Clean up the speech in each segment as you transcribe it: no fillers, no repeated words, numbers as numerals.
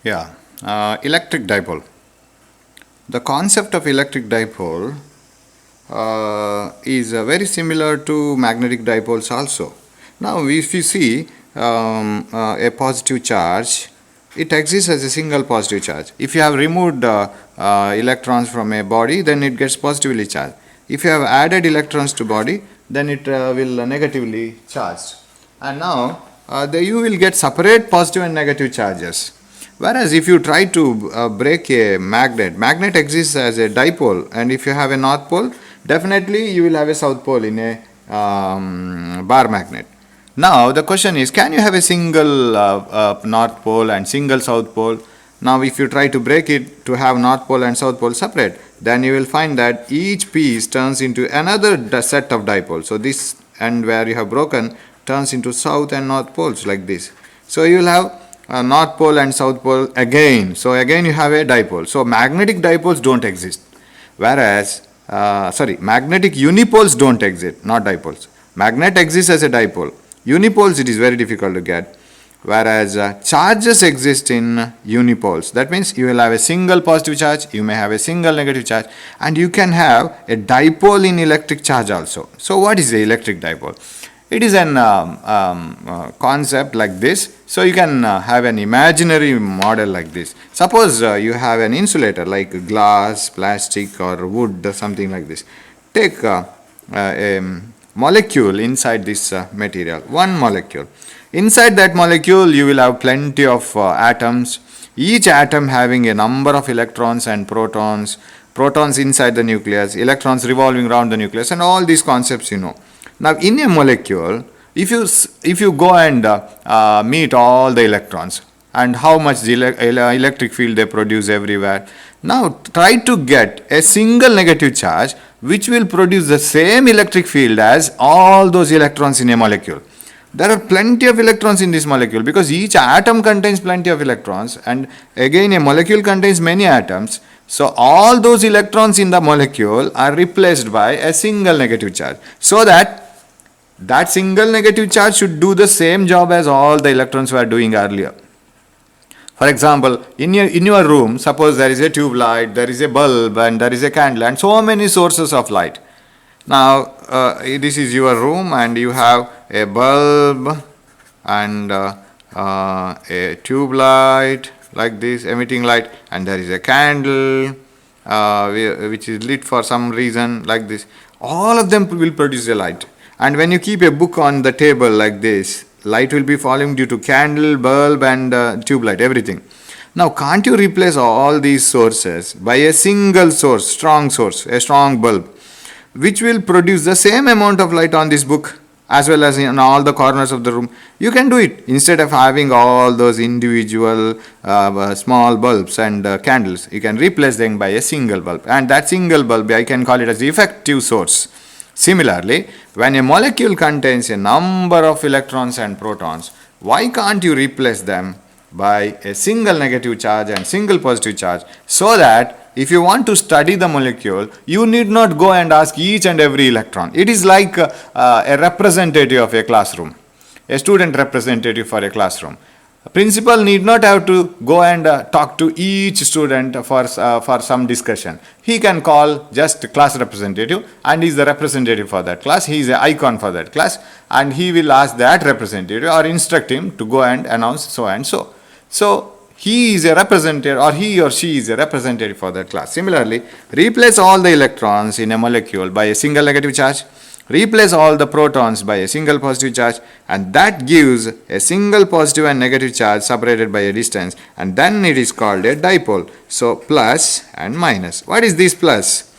Yeah, electric dipole. The concept of electric dipole is very similar to magnetic dipoles also. Now, if you see a positive charge, it exists as a single positive charge. If you have removed electrons from a body, then it gets positively charged. If you have added electrons to body, then it will negatively charged. And now you will get separate positive and negative charges. Whereas if you try to break a magnet exists as a dipole, and if you have a north pole, definitely you will have a south pole in a bar magnet. Now the question is, can you have a single north pole and single south pole? Now if you try to break it to have north pole and south pole separate, then you will find that each piece turns into another set of dipoles. So this end where you have broken turns into south and north poles like this. So you will have north pole and south pole again. So again you have a dipole. So magnetic dipoles don't exist. Whereas, magnetic unipoles don't exist, not dipoles. Magnet exists as a dipole. Unipoles it is very difficult to get. Whereas charges exist in unipoles. That means you will have a single positive charge, you may have a single negative charge, and you can have a dipole in electric charge also. So what is the electric dipole? It is an concept like this. So you can have an imaginary model like this. Suppose you have an insulator like glass, plastic or wood or something like this. Take a molecule inside this material, one molecule. Inside that molecule you will have plenty of atoms, each atom having a number of electrons and protons, protons inside the nucleus, electrons revolving around the nucleus, and all these concepts you know. Now in a molecule, if you go and meet all the electrons and how much the electric field they produce everywhere, now try to get a single negative charge which will produce the same electric field as all those electrons in a molecule. There are plenty of electrons in this molecule because each atom contains plenty of electrons, and again a molecule contains many atoms. So all those electrons in the molecule are replaced by a single negative charge, so that single negative charge should do the same job as all the electrons were doing earlier. For example, in your room, suppose there is a tube light, there is a bulb, and there is a candle, and so many sources of light. Now this is your room, and you have a bulb and a tube light like this emitting light, and there is a candle which is lit for some reason like this. All of them will produce a light, and when you keep a book on the table like this, light will be falling due to candle, bulb and tube light, everything. Now can't you replace all these sources by a single source, a strong bulb, which will produce the same amount of light on this book as well as in all the corners of the room? You can do it. Instead of having all those individual small bulbs and candles, you can replace them by a single bulb, and that single bulb I can call it as the effective source. Similarly, when a molecule contains a number of electrons and protons, why can't you replace them by a single negative charge and single positive charge, so that if you want to study the molecule, you need not go and ask each and every electron. It is like a representative of a classroom, a student representative for a classroom. A principal need not have to go and talk to each student for some discussion. He can call just class representative, and he is the representative for that class. He is an icon for that class, and he will ask that representative or instruct him to go and announce so and so. So he is a representative, or he or she is a representative for that class. Similarly, replace all the electrons in a molecule by a single negative charge, replace all the protons by a single positive charge, and that gives a single positive and negative charge separated by a distance, and then it is called a dipole. So plus and minus. What is this plus?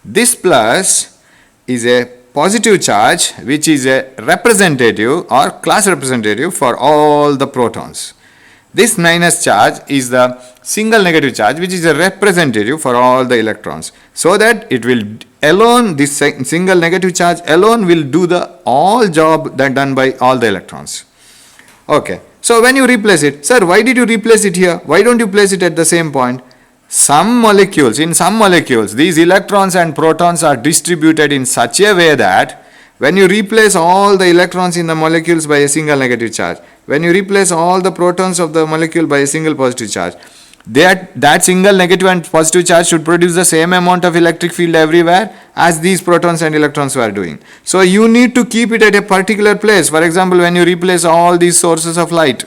This plus is a positive charge which is a representative or class representative for all the protons. This minus charge is the single negative charge which is a representative for all the electrons, so that it will alone, this single negative charge alone will do the all job that done by all the electrons. Okay, so when you replace it, sir, why did you replace it here? Why don't you place it at the same point? In some molecules, these electrons and protons are distributed in such a way that When you replace all the electrons in the molecules by a single negative charge, when you replace all the protons of the molecule by a single positive charge, that single negative and positive charge should produce the same amount of electric field everywhere as these protons and electrons were doing. So you need to keep it at a particular place. For example, when you replace all these sources of light,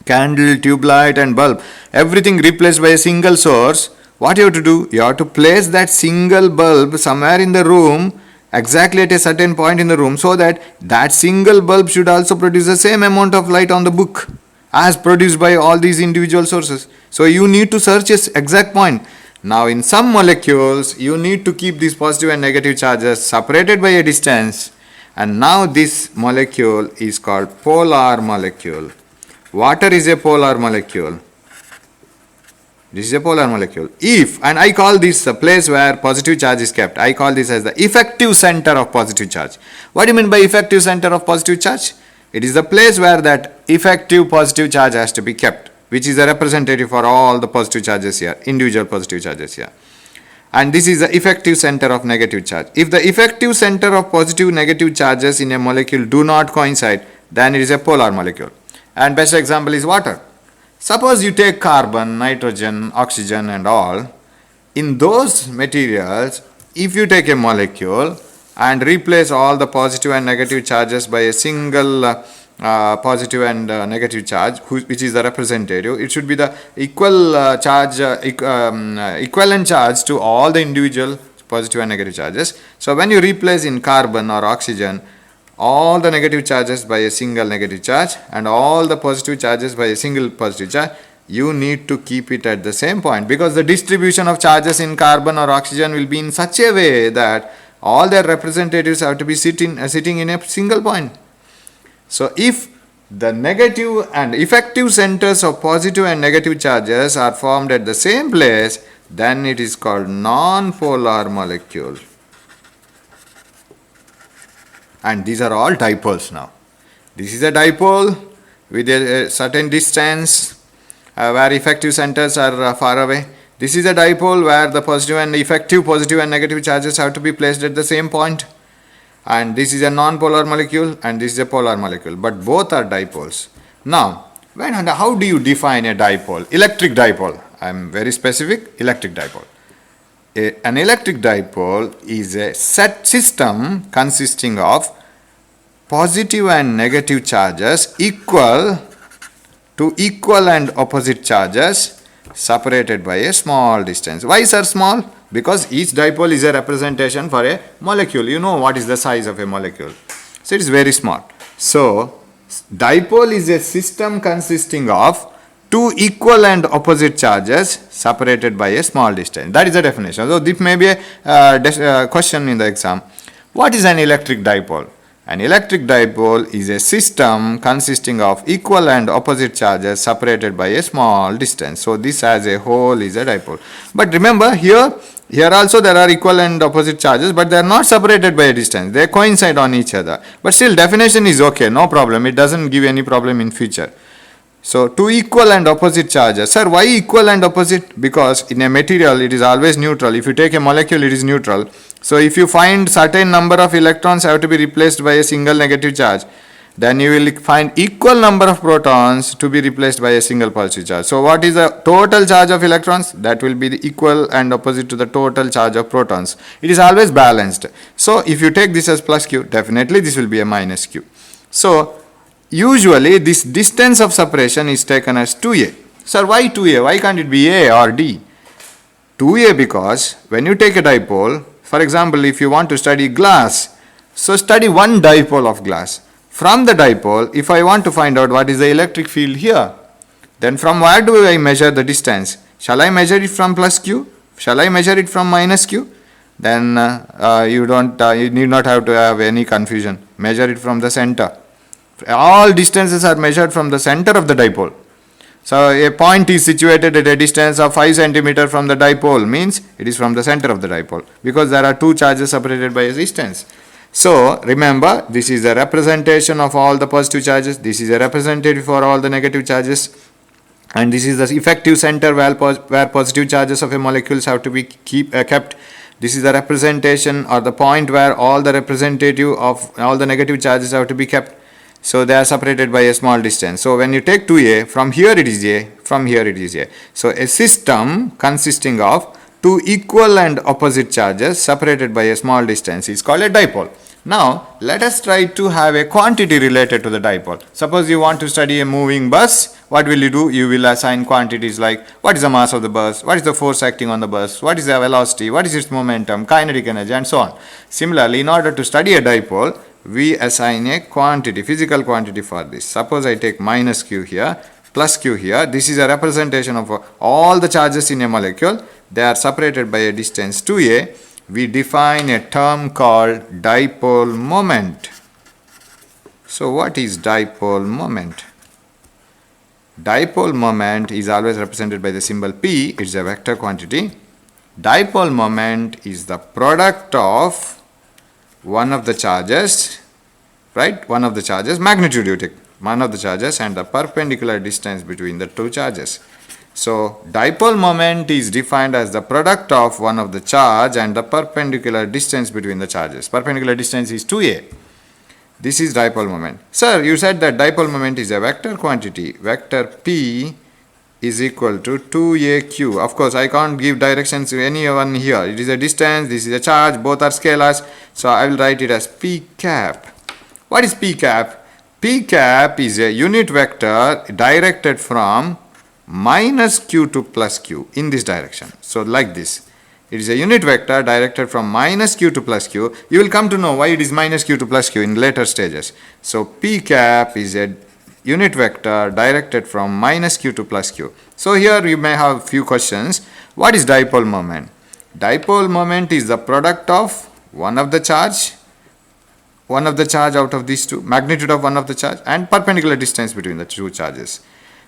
candle, tube light and bulb, everything replaced by a single source, what you have to do? You have to place that single bulb somewhere in the room, exactly at a certain point in the room, so that that single bulb should also produce the same amount of light on the book as produced by all these individual sources. So you need to search its exact point. Now in some molecules, you need to keep these positive and negative charges separated by a distance, and now this molecule is called polar molecule. Water is a polar molecule. This is a polar molecule. If, and I call this a place where positive charge is kept, I call this as the effective center of positive charge. What do you mean by effective center of positive charge? It is the place where that effective positive charge has to be kept, which is a representative for all the positive charges here, individual positive charges here. And this is the effective center of negative charge. If the effective center of positive negative charges in a molecule do not coincide, then it is a polar molecule. And best example is water. Suppose you take carbon, nitrogen, oxygen and all. In those materials, if you take a molecule and replace all the positive and negative charges by a single positive and negative charge, which is the representative, it should be the equivalent charge to all the individual positive and negative charges. So when you replace in carbon or oxygen all the negative charges by a single negative charge and all the positive charges by a single positive charge, you need to keep it at the same point, because the distribution of charges in carbon or oxygen will be in such a way that all their representatives have to be sitting in a single point. So if the negative and effective centers of positive and negative charges are formed at the same place, then it is called non-polar molecule. And these are all dipoles now. This is a dipole with a certain distance where effective centers are far away. This is a dipole where the positive and negative charges have to be placed at the same point. And this is a non-polar molecule and this is a polar molecule. But both are dipoles. Now, when and how do you define a dipole? Electric dipole. I am very specific. Electric dipole. An electric dipole is a set system consisting of positive and negative charges equal to equal and opposite charges separated by a small distance. Why is it small? Because each dipole is a representation for a molecule. You know what is the size of a molecule. So it is very small. So dipole is a system consisting of two equal and opposite charges separated by a small distance. That is the definition. So this may be a question in the exam. What is an electric dipole? An electric dipole is a system consisting of equal and opposite charges separated by a small distance. So this as a whole is a dipole. But remember here also there are equal and opposite charges, but they are not separated by a distance. They coincide on each other. But still definition is okay, no problem. It doesn't give any problem in future. So two equal and opposite charges. Sir, why equal and opposite? Because in a material it is always neutral. If you take a molecule, it is neutral. So if you find certain number of electrons have to be replaced by a single negative charge, then you will find equal number of protons to be replaced by a single positive charge. So what is the total charge of electrons? That will be the equal and opposite to the total charge of protons. It is always balanced. So if you take this as plus q, definitely this will be a minus q. So usually this distance of separation is taken as 2a. Sir, why 2a? Why can't it be a or d? 2a because when you take a dipole, for example, if you want to study glass, so study one dipole of glass. From the dipole, if I want to find out what is the electric field here, then from where do I measure the distance? Shall I measure it from plus q? Shall I measure it from minus q? Then you need not have to have any confusion. Measure it from the center. All distances are measured from the center of the dipole. So a point is situated at a distance of 5 centimeter from the dipole, means it is from the center of the dipole, because there are two charges separated by a distance. So remember, this is a representation of all the positive charges, this is a representative for all the negative charges, and this is the effective center where positive charges of a molecules have to be kept. This is the representation or the point where all the representative of all the negative charges have to be kept. So they are separated by a small distance. So when you take 2A, from here it is A, from here it is A. So a system consisting of two equal and opposite charges separated by a small distance is called a dipole. Now let us try to have a quantity related to the dipole. Suppose you want to study a moving bus. What will you do? You will assign quantities like what is the mass of the bus, what is the force acting on the bus, what is the velocity, what is its momentum, kinetic energy, and so on. Similarly, in order to study a dipole, we assign a quantity, physical quantity for this. Suppose I take minus q here, plus q here. This is a representation of all the charges in a molecule. They are separated by a distance 2a. We define a term called dipole moment. So what is dipole moment? Dipole moment is always represented by the symbol P. It's a vector quantity. Dipole moment is the product of one of the charges, right? One of the charges, magnitude you take, one of the charges and the perpendicular distance between the two charges. So dipole moment is defined as the product of one of the charge and the perpendicular distance between the charges. Perpendicular distance is 2a. This is dipole moment. Sir, you said that dipole moment is a vector quantity. Vector P is equal to 2aq. Of course, I can't give directions to anyone here. It is a distance, this is a charge, both are scalars. So I will write it as P cap. What is P cap? P cap is a unit vector directed from minus q to plus q in this direction. So like this. It is a unit vector directed from minus q to plus q. You will come to know why it is minus q to plus q in later stages. So P cap is a unit vector directed from minus q to plus q. So here you may have few questions. What is dipole moment? Dipole moment is the product of one of the charge out of these two, magnitude of one of the charge and perpendicular distance between the two charges.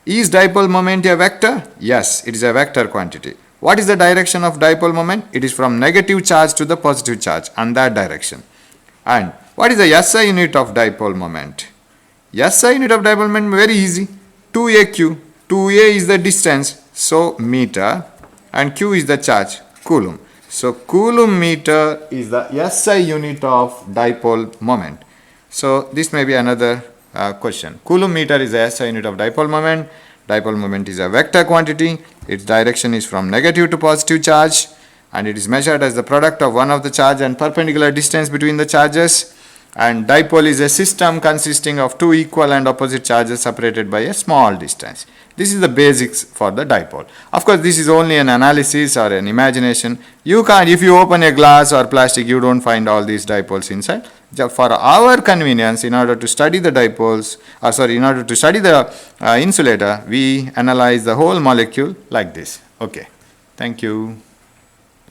Is dipole moment a vector? Yes, it is a vector quantity. What is the direction of dipole moment? It is from negative charge to the positive charge and that direction. And what is the SI unit of dipole moment? SI unit of dipole moment very easy. 2aq. 2a is the distance, so meter, and q is the charge, coulomb. So coulomb meter is the SI unit of dipole moment. So this may be another question. Coulomb meter is the SI unit of dipole moment. Dipole moment is a vector quantity. Its direction is from negative to positive charge and it is measured as the product of one of the charge and perpendicular distance between the charges. And dipole is a system consisting of two equal and opposite charges separated by a small distance. This is the basics for the dipole. Of course, this is only an analysis or an imagination. You can't, if you open a glass or plastic, you don't find all these dipoles inside. For our convenience, in order to study the dipoles, in order to study the insulator, we analyze the whole molecule like this. Okay, thank you.